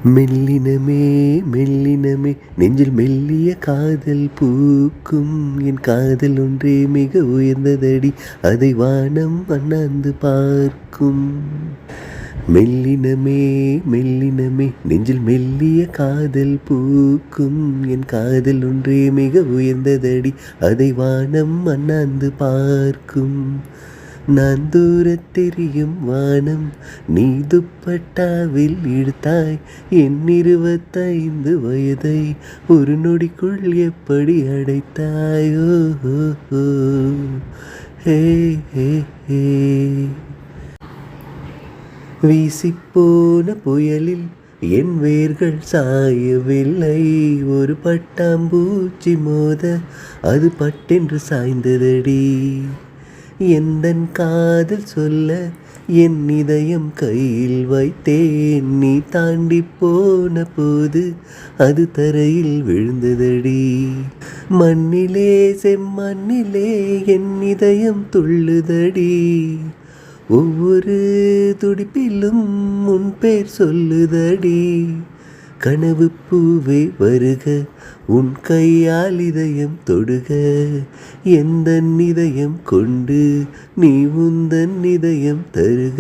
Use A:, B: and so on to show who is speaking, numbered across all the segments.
A: மெல்லினமே மெல்லினமே நெஞ்சில் மெல்லிய காதல் பூக்கும். என் காதல் ஒன்றே மிக உயர்ந்ததடி, அதை வானம் அண்ணாந்து பார்க்கும். மெல்லினமே மெல்லினமே நெஞ்சில் மெல்லிய காதல் பூக்கும். என் காதல் ஒன்றே மிக உயர்ந்ததடி, அதை வானம் அண்ணாந்து பார்க்கும். நான் தூரத் தெரியும் வானம், நீ துப்பட்டாவில் இழுத்தாய் என் 25 வயதை ஒரு நொடிக்குள் எப்படி அடைத்தாயோ. ஹே ஹே ஹே. வீசிப்போன புயலில் என் வேர்கள் சாயவில்லை, ஒரு பட்டாம்பூச்சி மோத அது பட்டென்று சாய்ந்ததடி. எந்தன் காதல் சொல்ல என் இதயம் கையில் வைத்தேன், நீ தாண்டி போன போது அது தரையில் விழுந்ததடி. மண்ணிலே செம்மண்ணிலே என் இதயம் துள்ளுதடி, ஒவ்வொரு துடிப்பிலும் உன் பேர் சொல்லுதடி. கனவு பூவே வருக, உன் கையால் இதயம் தொடுக, எந்தன் இதயம் கொண்டு நீ உந்தன் இதயம் தருக.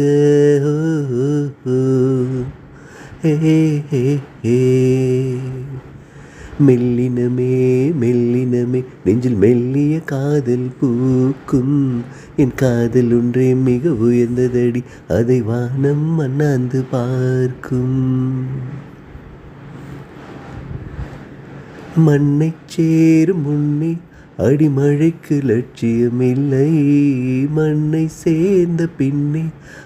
A: ஹே ஹே ஹே. மெல்லினமே மெல்லினமே நெஞ்சில் மெல்லிய காதல் பூக்கும். என் காதல் ஒன்றே மிக உயர்ந்ததடி, அதை வானம் அண்ணாந்து பார்க்கும். மண்ணைச் சேரும் முன்னே அடிமழைக்கு லட்சியமில்லை, மண்ணை சேர்ந்த பின்னே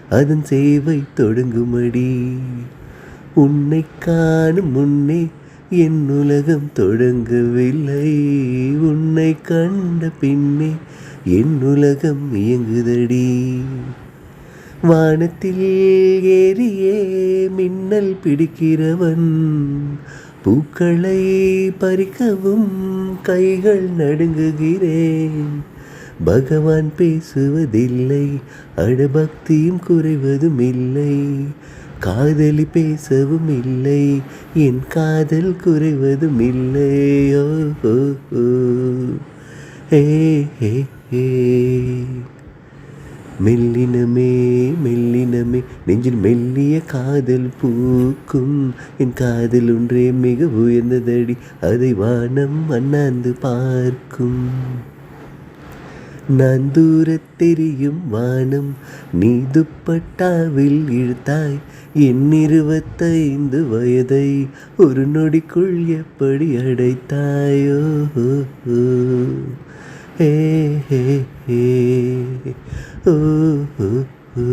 A: அதன் சேவை தொடங்குமடி. உன்னை காணும் முன்னே என் உலகம் தொடங்கவில்லை, உன்னை கண்ட பின்னே என் உலகம் இயங்குதடி. வானத்தில் ஏறியே மின்னல் பிடிக்கிறவன், பூக்களை பறிக்கவும் கைகள் நடுங்குகிறேன். பகவான் பேசுவதில்லை, அடபக்தியும் குறைவதும் இல்லை, காதலி பேசவும் இல்லை, என் காதல் குறைவதும் இல்லை. ஓ ஹே ஹே ஹே. மெல்லினமே மெல்லினமே நெஞ்சில் மெல்லிய காதல் பூக்கும். என் காதல் ஒன்றே மிக உயர்ந்ததடி, அதை வானம் அண்ணாந்து பார்க்கும். நான் தூரத் தெரியும் வானம், நீ துப்பட்டாவில் இழுத்தாய் என் 25 வயதை ஒரு நொடிக்குள் எப்படி அடைத்தாயோ. ஹே ஹே ஹே. ஓ ஓ ஓ.